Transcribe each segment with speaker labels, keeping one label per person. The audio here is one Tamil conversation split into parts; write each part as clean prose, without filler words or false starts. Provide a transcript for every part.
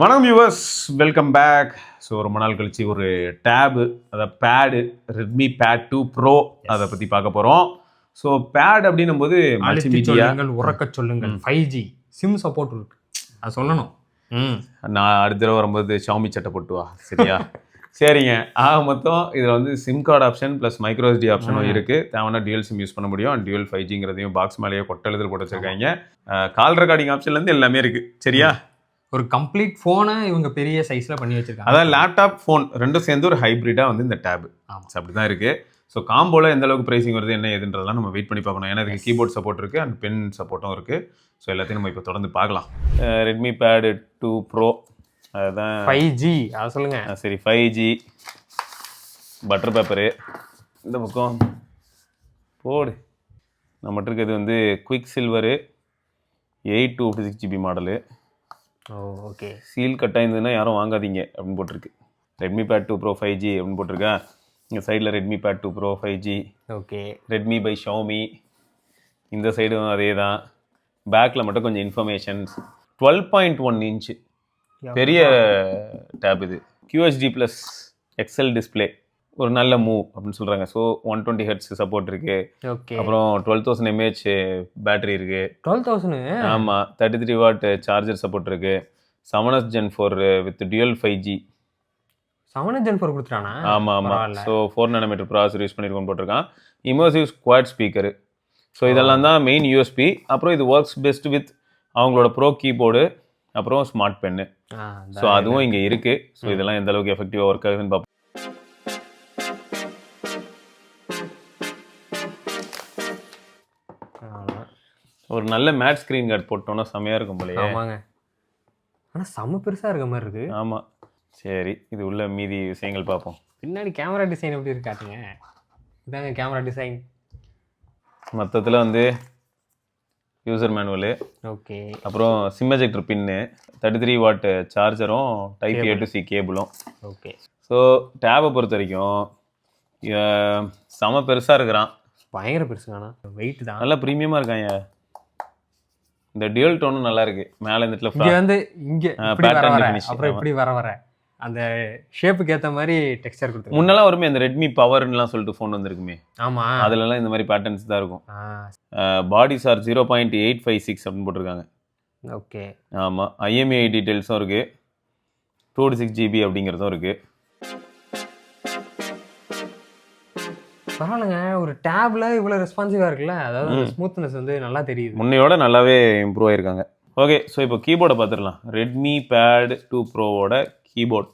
Speaker 1: வணக்கம் வியூவர்ஸ், வெல்கம் பேக். ஸோ ரொம்ப நாள் கழிச்சு ஒரு டேபு, அதாவது பேடு, ரெட்மி பேட் 2 ப்ரோ அதை பற்றி பார்க்க போகிறோம். ஸோ பேட் அப்படின்னும் போது மல்டிமீடியா
Speaker 2: உறக்க சொல்லுங்கள் 5G சிம் சப்போர்ட் இருக்கு, அது சொல்லணும்.
Speaker 1: நான் அடுத்த தடவை வரும்போது ஷாமி சட்டை போட்டு வா, சரியா? சரிங்க. ஆக மொத்தம் இதில் வந்து sim card option plus microSD ஆப்ஷனும் இருக்குது. தேவைன்னா டியூல் சிம் யூஸ் பண்ண முடியும். டியூல் 5Gங்கிறதையும் பாக்ஸ் மேலேயே கொட்டெழுதில் போட்டு வச்சிருக்காங்க. கால் ரெக்கார்டிங் ஆப்ஷன்லேருந்து எல்லாமே இருக்குது, சரியா?
Speaker 2: ஒரு கம்ப்ளீட் ஃபோனை இவங்க பெரிய சைஸில் பண்ணி வச்சிருக்காங்க.
Speaker 1: அதாவது லேப்டாப் ஃபோன் ரெண்டும் சேர்ந்து ஒரு ஹைப்ரிடாக வந்து இந்த டேப் அப்படி தான் இருக்குது. ஸோ காம்போவில் எந்த அளவுக்கு ப்ரைஸிங் வருது என்ன ஏதுன்றதெல்லாம் நம்ம வெயிட் பண்ணி பார்க்கணும். ஏன்னா இதுக்கு கீபோர்ட் சப்போர்ட் இருக்குது அண்ட் பென் சப்போர்ட்டும் இருக்குது. ஸோ எல்லாத்தையும் நம்ம இப்போ தொடர்ந்து பார்க்கலாம். ரெட்மி பேடு 2 ப்ரோ அதுதான்
Speaker 2: 5G, அதை சொல்லுங்கள்.
Speaker 1: சரி, 5G பட்டர் பேப்பரு இந்த பக்கம் போடு. நம்மகிட்ட இருக்கிறது வந்து quick silver 8/256GB model.
Speaker 2: Okay.
Speaker 1: Seal கட்டாக இருந்ததுன்னா யாரும் வாங்காதீங்க அப்படின்னு போட்டிருக்கு. ரெட்மி பேட் 2 ப்ரோ 5G அப்படின்னு போட்டிருக்கேன். இங்கே சைடில் Redmi bad 2 pro 5G.
Speaker 2: Okay.
Speaker 1: Redmi by Xiaomi. இந்த சைடும் அதே தான். பேக்கில் மட்டும் கொஞ்சம் இன்ஃபர்மேஷன்ஸ். 12.1 இன்ச்சு பெரிய டேப் இது. QHD ப்ளஸ் XL டிஸ்பிளே, ஒரு நல்ல மூவ் அப்படின்னு சொல்கிறாங்க. ஸோ 120 Hz சப்போர்ட் இருக்குது.
Speaker 2: ஓகே.
Speaker 1: அப்புறம் 12,000 mAh பேட்டரி இருக்குது.
Speaker 2: 12,000?
Speaker 1: ஆமாம். 33 வாட் சார்ஜர் சப்போர்ட் இருக்குது. 7S Gen 4 with dual 5G.
Speaker 2: 7S Gen 4 கொடுத்துட்டானா?
Speaker 1: ஆமாம். ஸோ 4 nm ப்ராசர் யூஸ் பண்ணியிருக்கோன்னு போட்டிருக்கான். Immersive squad speaker. ஸோ இதெல்லாம் தான் மெயின் யூஎஸ்பி. அப்புறம் இது ஒர்க்ஸ் பெஸ்ட் வித் அவங்களோட ப்ரோ கீபோர்டு, அப்புறம் ஸ்மார்ட் பென்னு. ஸோ அதுவும் இங்கே இருக்குது. ஸோ இதெல்லாம் எந்த அளவுக்கு எஃபெக்டிவாக ஒர்க் ஆகுதுன்னு பார்ப்போம். ஒரு நல்ல மேட் ஸ்க்ரீன் கார்டு போட்டோன்னா செம்மையாக இருக்கும் போலயே.
Speaker 2: ஆமாங்க, ஆனால் செம்ம பெருசாக இருக்க மாதிரி இருக்குது.
Speaker 1: ஆமாம். சரி, இது உள்ள மீதி விஷயங்கள் பார்ப்போம்.
Speaker 2: பின்னாடி கேமரா டிசைன் எப்படி இருக்காட்டுங்க. இதாங்க கேமரா டிசைன்.
Speaker 1: மொத்தத்தில் வந்து யூசர் மேனுவலு,
Speaker 2: ஓகே.
Speaker 1: அப்புறம் சிம் எஜெக்டர் பின்னு, 33 வாட் சார்ஜரும், டைப் A to C கேபிளும்.
Speaker 2: ஓகே.
Speaker 1: ஸோ டேபை பொறுத்த வரைக்கும் செம பெருசாக இருக்கிறான்.
Speaker 2: பயங்கர பெருசுங்கண்ணா, வெயிட் தான்.
Speaker 1: நல்லா ப்ரீமியமாக இருக்காங்க. இந்த டியூல் டோனும் நல்லா இருக்கு. மேலே இந்த
Speaker 2: இங்கே வந்து இங்கே அப்புறம் இப்படி வர அந்த ஷேப்புக்கு ஏற்ற மாதிரி டெக்ஸ்சர் கொடுத்து.
Speaker 1: முன்னெல்லாம் வருமே இந்த ரெட்மி பவர்லாம் சொல்லிட்டு ஃபோன் வந்திருக்குமே.
Speaker 2: ஆமாம்,
Speaker 1: அதுலலாம் இந்த மாதிரி பேட்டர்ன்ஸ் தான் இருக்கும். பாடி சார் 0.856 அப்படின்னு போட்டிருக்காங்க.
Speaker 2: ஓகே.
Speaker 1: ஆமாம். IMEI டீட்டெயில்ஸும் இருக்குது. 256GB அப்படிங்கிறதும் இருக்குது.
Speaker 2: பரவாயில்லைங்க, ஒரு டேப்ல இவ்வளோ ரெஸ்பான்சிவாக இருக்குல்ல. அதாவது ஸ்மூத்னஸ் வந்து நல்லா தெரியுது.
Speaker 1: முன்னையோட நல்லாவே இம்ப்ரூவ் ஆயிருக்காங்க. ஓகே. ஸோ இப்போ கீபோர்டை பார்த்துடலாம். ரெட்மி பேட் 2 ப்ரோவோட கீபோர்ட்.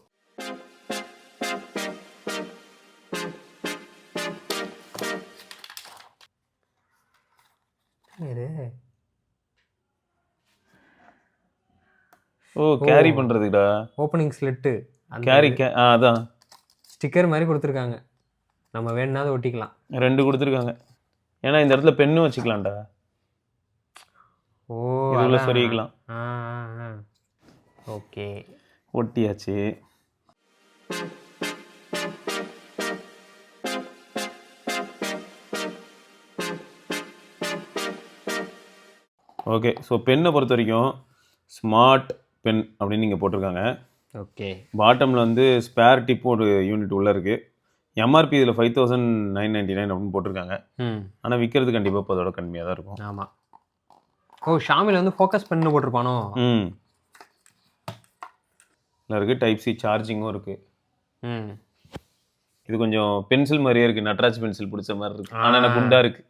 Speaker 1: ஓ, கேரி பண்ணுறதுக்குடா.
Speaker 2: ஓப்பனிங் ஸ்லிட்டு
Speaker 1: கேரி அதான்
Speaker 2: ஸ்டிக்கர் மாதிரி கொடுத்துருக்காங்க. நம்ம வேணுனாவது ஒட்டிக்கலாம். 2
Speaker 1: கொடுத்துருக்காங்க. ஏன்னா இந்த இடத்துல பென்னும் வச்சுக்கலாம்டா.
Speaker 2: ஓ,
Speaker 1: இதுல சொருகிக்கலாம்.
Speaker 2: ஓகே.
Speaker 1: ஒட்டியாச்சு. ஓகே. ஸோ பென்னை பொறுத்த வரைக்கும் ஸ்மார்ட் பென் அப்படின்னு நீங்கள் போட்டிருக்காங்க.
Speaker 2: ஓகே.
Speaker 1: பாட்டமில் வந்து ஸ்பேர் டிப் ஒரு யூனிட் உள்ளே இருக்குது. MRP இதில் 5,999 அப்படின்னு போட்டிருக்காங்க. ஆனால் விற்கிறது கண்டிப்பாக இப்போ அதோட கம்மியாக தான் இருக்கும்.
Speaker 2: ஆமாம். ஓ, ஷாமியில் வந்து ஃபோக்கஸ் பண்ணி போட்டிருப்பானோ.
Speaker 1: இல்லை இருக்குது. டைப் C சார்ஜிங்கும் இருக்குது. இது கொஞ்சம் பென்சில் மாதிரியே இருக்குது. நட்ராஜ் பென்சில் பிடிச்ச மாதிரி இருக்குது. ஆனால் எனக்கு குண்டாக இருக்குது.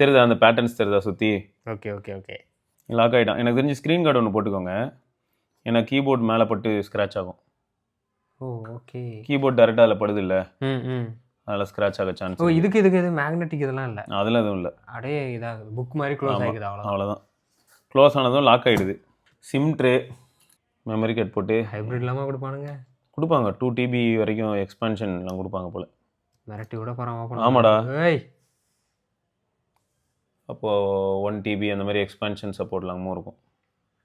Speaker 1: தெரியுதா அந்த பேட்டர்ன்ஸ் தெரியுதா சுற்றி?
Speaker 2: Okay okay okay.
Speaker 1: லாக் ஆகிட்டான். எனக்கு தெரிஞ்சு ஸ்க்ரீன் கார்டு ஒன்று போட்டுக்கோங்க. ஏன்னா கீபோர்ட் மேலே பட்டு ஸ்க்ராட்ச் ஆகும்.
Speaker 2: ஓ, ஓகே.
Speaker 1: கீபோர்ட் டேரெக்டாக அதில் படுது இல்லை, அதில் ஸ்க்ராட்ச் ஆக சான்ஸ்.
Speaker 2: ஓ, இதுக்கு எது மேக்னெட்டிக் இதெல்லாம் இல்லை?
Speaker 1: அதெல்லாம் எதுவும் இல்லை.
Speaker 2: அப்படியே இதாக புக் மாதிரி க்ளோஸ் ஆகிடுது.
Speaker 1: அவ்வளோதான். க்ளோஸ் ஆனதும் லாக் ஆகிடுது. சிம் ட்ரே, மெமரி கார்டு போட்டு
Speaker 2: ஹைப்ரிட் இல்லாமல்
Speaker 1: கொடுப்பாங்க. 2 TB வரைக்கும் எக்ஸ்பான்ஷன்லாம் கொடுப்பாங்க போல்.
Speaker 2: மிரட்டி விட போகிறான்.
Speaker 1: ஆமாடா. அப்போது 1 TB அந்த மாதிரி எக்ஸ்பான்ஷன் சப்போர்ட்லாமும் இருக்கும்.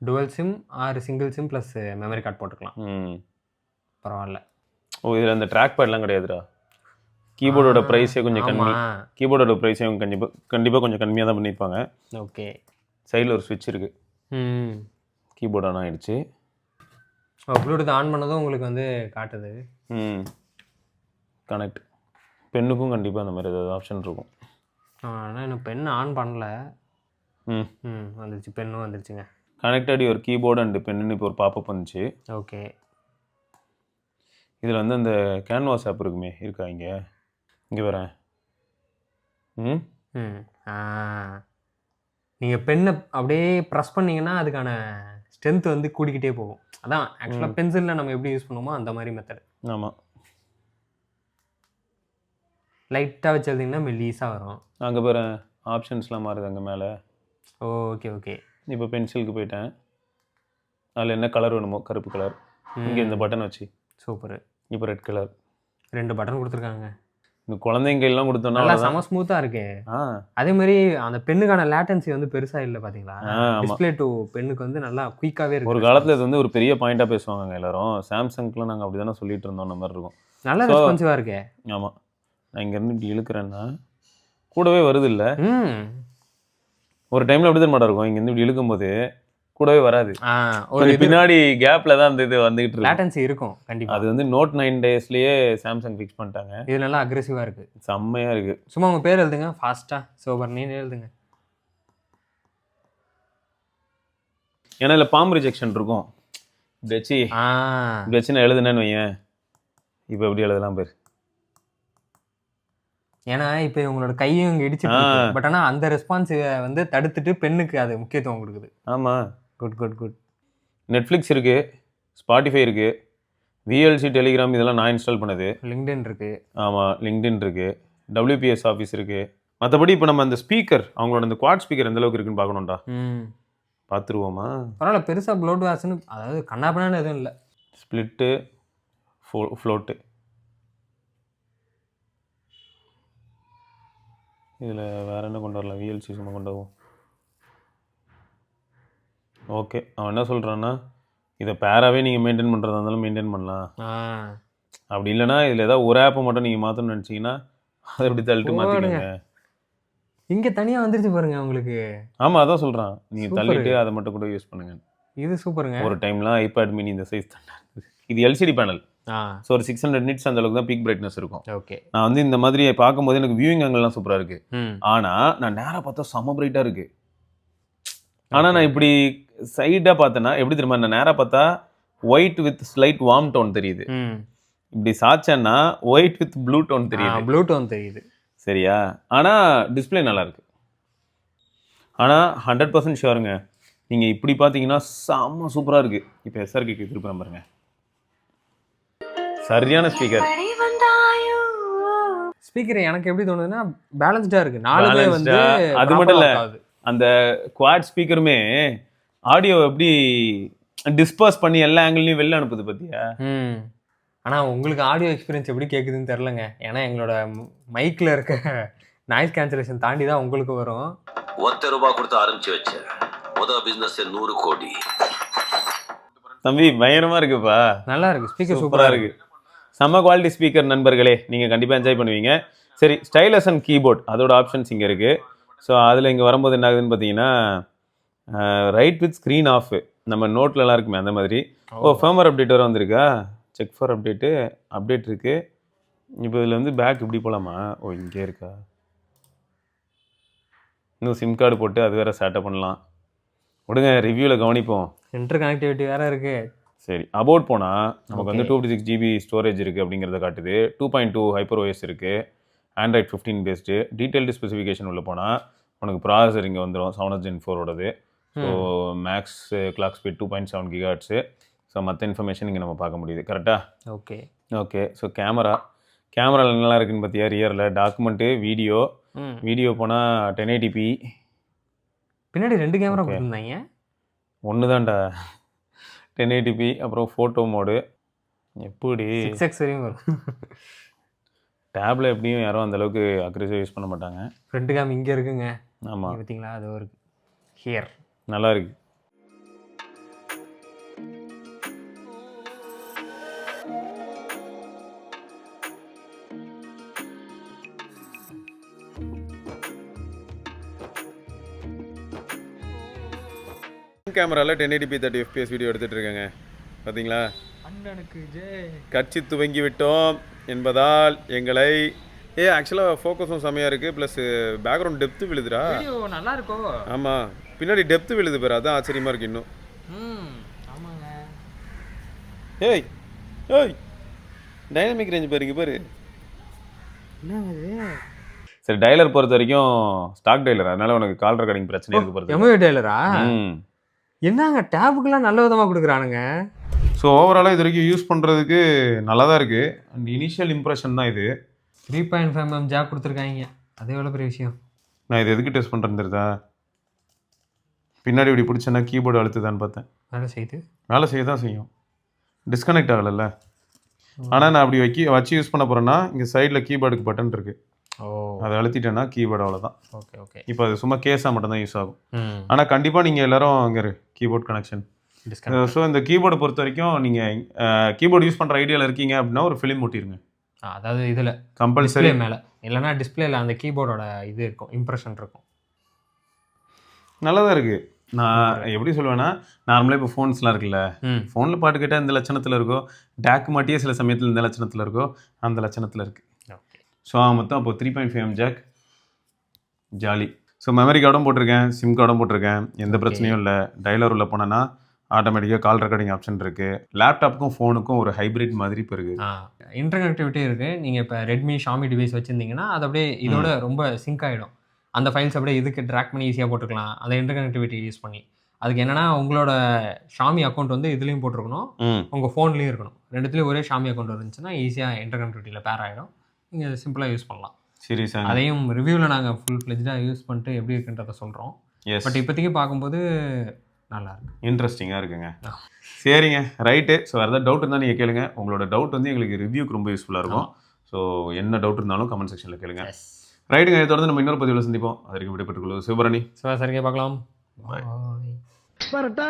Speaker 2: Dual sim or single sim plus memory card போட்டுக்கலாம். பரவாயில்ல.
Speaker 1: ஓ, இதில் அந்த ட்ராக் பேட்லாம் கிடையாதுடா. கீபோர்டோட ப்ரைஸே கொஞ்சம் கம்மி. கீபோர்டோட ப்ரைஸே கண்டிப்பாக கொஞ்சம் கம்மியாக தான் பண்ணியிருப்பாங்க.
Speaker 2: ஓகே.
Speaker 1: சைடில் ஒரு ஸ்விட்ச் இருக்குது. கீபோர்ட் ஆன் ஆகிடுச்சு.
Speaker 2: ப்ளூடூத் ஆன் பண்ணதும் உங்களுக்கு வந்து காட்டுது.
Speaker 1: கனெக்ட். பெண்ணுக்கும் கண்டிப்பாக அந்த மாதிரி ஏதாவது ஆப்ஷன் இருக்கும்.
Speaker 2: ஆனால் இன்னும் பென் ஆன் பண்ணல.
Speaker 1: ம்
Speaker 2: வந்துருச்சு, பென்னும் வந்துருச்சுங்க.
Speaker 1: Connected your keyboard and pen இப்போ ஒரு பாப்பப் வந்துச்சு.
Speaker 2: ஓகே.
Speaker 1: இதில் வந்து அந்த கேன்வாஸ் ஆப் இருக்குமே, இருக்கா இங்கே வரேன்.
Speaker 2: நீங்கள் பென்னை அப்படியே ப்ரெஸ் பண்ணிங்கன்னா அதுக்கான ஸ்ட்ரென்த் வந்து கூடிக்கிட்டே போகும். அதான் ஆக்சுவலாக பென்சிலில் நம்ம எப்படி யூஸ் பண்ணுவோமோ அந்த மாதிரி மெத்தட்.
Speaker 1: ஆமாம்.
Speaker 2: லைட்டாக வச்சு எழுதிங்கன்னா மெல்லீஸாக வரும்.
Speaker 1: அங்கே பாரு ஆப்ஷன்ஸ்லாம் மாறுது அங்கே மேலே.
Speaker 2: Okay okay. இப்போ
Speaker 1: பென்சிலுக்கு போயிட்டேன். அதில் என்ன கலர் வேணுமோ, கருப்பு கலர். இங்கே இந்த பட்டன் வச்சு.
Speaker 2: சூப்பர்.
Speaker 1: இப்போ ரெட் கலர். 2
Speaker 2: பட்டன் கொடுத்துருக்காங்க.
Speaker 1: இந்த குழந்தைங்க எல்லாம் கொடுத்தோம்னா
Speaker 2: நல்லா செம ஸ்மூத்தாக இருக்கு. அதே மாதிரி அந்த பெண்ணுக்கான லேட்டன்சி வந்து பெருசாக இல்லை பார்த்தீங்களா? டிஸ்பிளே டு பெண்ணுக்கு வந்து நல்லா குயிக்காகவே இருக்கு.
Speaker 1: ஒரு காலத்தில் இது வந்து ஒரு பெரிய பாயிண்டாக பேசுவாங்க எல்லாரும். சாம்சங்க்குலாம் நாங்கள் அப்படி தானே சொல்லிட்டு இருந்தோம். அந்த மாதிரி இருக்கும்.
Speaker 2: நல்லா ரெஸ்பான்சிவாக இருக்கு.
Speaker 1: ஆமாம். நான் இங்கேருந்து இப்படி இழுக்கிறேன்னா கூடவே வருது இல்லை? ஒரு டைமில் அப்படி தான் மாட்டா இருக்கும். இங்கேருந்து இப்படி இழுக்கும்போது கூடவே வராது. ஒரு பின்னாடி கேப்ல தான் அந்த இது வந்துகிட்டு இருக்கு.
Speaker 2: லேட்டன்சி இருக்கும் கண்டிப்பா.
Speaker 1: அது வந்து Note 9 டேஸ்லயே சாம்சங் ஃபிக்ஸ் பண்ணிட்டாங்க.
Speaker 2: இது நல்லா அக்ரெசிவா இருக்கு.
Speaker 1: செம்மையா இருக்கு.
Speaker 2: சும்மா உங்க பேர் எழுதுங்க ஃபாஸ்டா. சோபர் நீங்க எழுதுங்க.
Speaker 1: ஏன்னா இல்ல பாம் ரிஜெக்ஷன் இருக்கும். இப்படி வச்சு நான் எழுதுனேன்னு வையேன். இப்போ எப்படி எழுதலாம் பேர்?
Speaker 2: ஏன்னா இப்போ உங்களோட கையும் இங்கே இடிச்சு, பட் ஆனால் அந்த ரெஸ்பான்ஸை வந்து தடுத்துட்டு பெண்ணுக்கு அது முக்கியத்துவம் கொடுக்குது.
Speaker 1: ஆமாம்.
Speaker 2: Good good good.
Speaker 1: நெட்ஃப்ளிக்ஸ் இருக்குது, ஸ்பாட்டிஃபை இருக்குது, விஎல்சி டெலிகிராம் இதெல்லாம் நான் இன்ஸ்டால் பண்ணது.
Speaker 2: லிங்க்டின் இருக்குது.
Speaker 1: ஆமாம், லிங்க்டின் இருக்குது, டபிள்யூபிஎஸ் ஆஃபீஸ் இருக்குது. மற்றபடி இப்போ நம்ம அந்த ஸ்பீக்கர், அவங்களோட அந்த குவாட் ஸ்பீக்கர் எந்த அளவுக்கு இருக்குன்னு பார்க்கணும்டா. பார்த்துருவோமா?
Speaker 2: பரவாயில்ல, பெருசாக ப்ளோட் வாட்ஸ்னு அதாவது கண்ணாப்பண்ணான்னு எதுவும் இல்லை.
Speaker 1: Split, float. இதில் வேறு என்ன கொண்டு வரலாம்? விஎல்சி சும்மா கொண்டு வருவோம். ஓகே, அவன் என்ன சொல்கிறான்னா இதை பேராகவே நீங்கள் மெயின்டைன் பண்ணுறதா இருந்தாலும் மெயின்டைன் பண்ணலாம். அப்படி இல்லைனா இதில் ஏதாவது ஒரு ஆப்பை மட்டும் நீங்கள் மாற்றணும்னு நினச்சிங்கன்னா அதை எப்படி தள்ளிட்டு மாற்றிக்கோங்க.
Speaker 2: இங்கே தனியாக வந்துருச்சு பாருங்க உங்களுக்கு.
Speaker 1: ஆமாம், அதான் சொல்கிறான். நீங்கள் தள்ளிட்டு அதை மட்டும் கூட யூஸ் பண்ணுங்க.
Speaker 2: இது சூப்பருங்க.
Speaker 1: ஒரு டைம்லாம் ஐபேட் மினி இந்த சைஸ் தான். இது எல்சிடி பேனல். ஸோ ஒரு 600 நிட்ஸ் அந்த அளவுக்கு தான் பீக் பிரைட்னஸ் இருக்கும்.
Speaker 2: ஓகே.
Speaker 1: நான் வந்து இந்த மாதிரி பார்க்கும்போது எனக்கு வியூவிங் ஆங்கிள்லாம் சூப்பராக இருக்குது. ஆனால் நான் நேராக பார்த்தா செம்ம பிரைட்டாக இருக்குது. ஆனால் நான் இப்படி சைடாக பார்த்தேன்னா எப்படி தெரியுமா? நான் நேராக பார்த்தா white with slight warm tone தெரியுது. இப்படி சாச்சேன்னா ஒயிட் வித் ப்ளூ டோன் தெரியுது.
Speaker 2: ப்ளூ டோன் தெரியுது.
Speaker 1: சரியா? ஆனால் டிஸ்பிளே நல்லா இருக்கு. ஆனால் 100% ஷுவருங்க, நீங்கள் இப்படி பார்த்தீங்கன்னா செம்ம சூப்பராக இருக்குது. இப்போ எஸ்ஆர்கேக்கு திருப்பி பாருங்க, சரியான ஸ்பீக்கர்.
Speaker 2: ஸ்பீக்கர் எனக்கு எப்படி தோணுதுன்னா பேலன்ஸ்டா இருக்கு. 4 பேர் வந்து
Speaker 1: அது மட்டும் இல்ல, அந்த குவாட் ஸ்பீக்கருமே ஆடியோ எப்படி டிஸ்பர்ஸ் பண்ணி எல்லா ஆங்கிள்லயும் வெளில அனுப்புது பாத்தியா?
Speaker 2: ஆனா உங்களுக்கு ஆடியோ எக்ஸ்பீரியன்ஸ் எப்படி கேக்குதுன்னு தெரியலங்க. ஏன்னா எங்களோட மைக்ல இருக்க நாய்ஸ் கேன்சலேஷன் தாண்டி தான் உங்களுக்கு வரும்.
Speaker 3: ₹1 கொடுத்து ஆரம்பிச்சு வச்ச முதல் பிசினஸ் 100 கோடி.
Speaker 1: தம்பி பயங்கரமா இருக்குப்பா.
Speaker 2: நல்லா இருக்கு, ஸ்பீக்கர்
Speaker 1: சூப்பரா இருக்கு. செம்ம குவாலிட்டி ஸ்பீக்கர் நண்பர்களே, நீங்கள் கண்டிப்பாக என்ஜாய் பண்ணுவீங்க. சரி, ஸ்டைலஸ் அண்ட் கீபோர்ட் அதோட ஆப்ஷன்ஸ் இங்கே இருக்குது. ஸோ அதில் இங்கே வரும்போது என்ன ஆகுதுன்னு பார்த்தீங்கன்னா ரைட் வித் ஸ்க்ரீன் ஆஃப், நம்ம நோட்லலாம் இருக்குமே அந்த மாதிரி. ஃபர்மர் அப்டேட் வர வந்திருக்கா? செக் ஃபார் அப்டேட் இருக்குது. இப்போ இதில் வந்து பேக் இப்படி போகலாமா? இங்கே இருக்கா? இன்னும் சிம் கார்டு போட்டு அது வேறு சேட்டப் பண்ணலாம். விடுங்க, ரிவ்யூவில் கவனிப்போம்.
Speaker 2: இன்டர் கனெக்டிவிட்டி வேறு இருக்குது.
Speaker 1: சரி, அபவுட் போனால் நமக்கு வந்து 256 GB ஸ்டோரேஜ் இருக்குது அப்படிங்கிறத காட்டுது. 2.2 ஹைப்பர் OS இருக்குது, ஆண்ட்ராய்ட் 15 பேஸ்டு. டீட்டெயில்டு ஸ்பெசிஃபிகேஷன் உள்ள போனால் உனக்கு ப்ராசஸர் இங்கே வந்துடும், 7th Gen 4ஓடது. So max clock speed 2.7 GHz. So மற்ற இன்ஃபர்மேஷன் இங்கே நம்ம பார்க்க முடியுது. கரெக்டாக?
Speaker 2: Okay
Speaker 1: okay. ஸோ கேமராவில் என்னெல்லாம் இருக்குன்னு பார்த்தியா? ரியரில் டாக்குமெண்ட்டு, வீடியோ போனால் 1080p.
Speaker 2: பின்னாடி 2 கேமரா கொடுத்துருந்தாங்க.
Speaker 1: ஒன்று தான்டா 1080p. அப்புறம் ஃபோட்டோ மோடு எப்படி
Speaker 2: 6x வரையும் வரும்.
Speaker 1: டேப்ல எப்படியும் யாரும் அந்த அளவுக்கு அக்ரெசிவ் யூஸ் பண்ண மாட்டாங்க.
Speaker 2: ஃப்ரண்ட் கேம் இங்கே இருக்குங்க.
Speaker 1: ஆமாம்,
Speaker 2: பார்த்தீங்களா? அது ஒரு ஹியர்
Speaker 1: நல்லா இருக்கு. கேமராவில் 1080p 30 fps வீடியோ எடுத்துகிட்டு இருக்கேங்க. பார்த்தீங்களா?
Speaker 2: அண்ணனுக்கு ஜெய்.
Speaker 1: கட்சி துவங்கி விட்டோம் என்பதால் எங்களை ஆக்சுவலாக ஃபோக்கஸும் செம்மையாக இருக்குது, ப்ளஸ் பேக்ரவுண்ட் டெப்த்து விழுதுடா.
Speaker 2: வீடியோ நல்லா இருக்கோ?
Speaker 1: ஆமாம், பின்னாடி டெப்த்து விழுது பேர், அதான் ஆச்சரியமாக இருக்குது இன்னும்.
Speaker 2: ஆமாங்க.
Speaker 1: ஏய் ஏய் டைனமிக் ரேஞ்ச் பாருங்க பாரு.
Speaker 2: என்னங்க
Speaker 1: சரி, டைலர் பொறுத்த வரைக்கும் ஸ்டாக் டைலர், அதனால உனக்கு கால் ரெக்கார்டிங் பிரச்சனை இருக்கு பொறுத்த.
Speaker 2: எம்ஐ டெய்லரா? என்னங்க டேபுக்குலாம் நல்ல விதமாக கொடுக்குறானுங்க.
Speaker 1: ஸோ ஓவராலாக இது வரைக்கும் யூஸ் பண்ணுறதுக்கு நல்லா தான் இருக்குது. அண்ட் இனிஷியல் இம்ப்ரெஷன் தான் இது.
Speaker 2: 3.5 mm ஜாக் கொடுத்துருக்காங்க, அது எவ்வளோ பெரிய விஷயம்.
Speaker 1: நான் இது எதுக்கு டெஸ்ட் பண்ணுறேன்னு தெரியுதா? பின்னாடி இப்படி பிடிச்சேன்னா கீபோர்டு அழுத்துதான்னு பார்த்தேன்.
Speaker 2: வேலை செய்யுது,
Speaker 1: வேலை செய்ய தான் செய்யும், டிஸ்கனெக்ட் ஆகலைல்ல. ஆனால் நான் அப்படி வச்சு யூஸ் பண்ண போகிறேன்னா இங்கே சைடில் கீபோர்டுக்கு பட்டன் இருக்குது.
Speaker 2: ஓ,
Speaker 1: அதை அழுத்திட்டேன்னா கீபோர்டு அவ்வளோதான்.
Speaker 2: Okay okay.
Speaker 1: இப்போ அது சும்மா கேஸாக மட்டும்தான் யூஸ் ஆகும். ஆனால் கண்டிப்பாக நீங்கள் எல்லோரும் அங்கே கீபோர்ட் கனெக்ஷன். ஸோ இந்த கீபோர்டை பொறுத்த வரைக்கும் நீங்கள் கீபோர்டு யூஸ் பண்ணுற ஐடியாவில் இருக்கீங்க அப்படின்னா ஒரு ஃபிலிம் ஒட்டிருங்க.
Speaker 2: அதாவது இதில்
Speaker 1: கம்பல்சரி
Speaker 2: மேலே, இல்லைனா டிஸ்பிளேல அந்த கீபோர்டோட இது இருக்கும், இம்ப்ரெஷன் இருக்கும்.
Speaker 1: நல்லா தான் இருக்குது. நான் எப்படி சொல்லுவேன்னா, நார்மலாக இப்போ ஃபோன்ஸ்லாம் இருக்குல்ல, ஃபோனில் பாட்டு கேட்டால் இந்த லட்சணத்தில் இருக்கோ, டேக் மாட்டியே சில சமயத்தில் இந்த லட்சணத்தில் இருக்கோ, அந்த லட்சணத்தில் இருக்குது.
Speaker 2: ஓகே.
Speaker 1: ஸோ மொத்தம் அப்போ 3.5 mm jack jolly. So memory கார்டும் போட்டிருக்கேன், சிம் கார்டும் போட்டிருக்கேன், எந்த பிரச்சனையும் இல்லை. டைலர் உள்ள போனேன்னா ஆட்டோமேட்டிக்காக கால் ரெக்கார்டிங் ஆப்ஷன் இருக்குது. லேப்டாப்புக்கும் ஃபோனுக்கும் ஒரு ஹைப்ரிட் மாதிரி இப்போ இருக்குது.
Speaker 2: இன்டர்கனெக்டிவிட்டி இருக்குது. நீங்கள் இப்போ ரெட்மி ஷாமி டிவைஸ் வச்சுருந்தீங்கன்னா அது அப்படியே இதோட ரொம்ப சிங்க் ஆகிடும். அந்த ஃபைல்ஸ் அப்படியே இதுக்கு ட்ராக் பண்ணி ஈஸியாக போட்டுக்கலாம், அந்த இன்டர்கனெக்டிவிட்டி யூஸ் பண்ணி. அதுக்கு என்னென்னா உங்களோட ஷாமி அக்கௌண்ட் வந்து இதுலேயும் போட்டிருக்கணும், உங்கள் ஃபோன்லேயும் இருக்கணும். ரெண்டுத்துலேயும் ஒரே ஷாமி அக்கௌண்ட் இருந்துச்சுன்னா ஈஸியாக இன்டர்கனெக்டிவிட்டியில் பேர் ஆகிடும், நீங்கள் சிம்பிளாக யூஸ் பண்ணலாம்.
Speaker 1: சரி சார்,
Speaker 2: அதையும் ரிவ்யூவில் நாங்கள் ஃபுல் ஃப்ளெஜ்டாக யூஸ் பண்ணிட்டு எப்படி இருக்குன்றதை சொல்கிறோம். பட் இப்போதைக்கு பார்க்கும்போது நல்லா இருக்கு,
Speaker 1: இன்ட்ரெஸ்டிங்காக இருக்குங்க. சரிங்க, ரைட்டு. ஸோ வேறு ஏதாவது டவுட் இருந்தால் நீங்கள் கேளுங்க. உங்களோட டவுட் வந்து எங்களுக்கு ரிவ்யூக்கு ரொம்ப யூஸ்ஃபுல்லாக இருக்கும். ஸோ என்ன டவுட் இருந்தாலும் கமெண்ட் செக்ஷனில் கேளுங்க. ரைட்டுங்க, இதை தொடர்ந்து நம்ம இன்னொரு பதிவில் சந்திப்போம். அது வரைக்கும் விடைபெற்றுக்கொள்வோம். சிவபரணி
Speaker 2: சிவா சரிக்கே பார்க்கலாம்.
Speaker 1: பாய்.
Speaker 2: வரட்டா.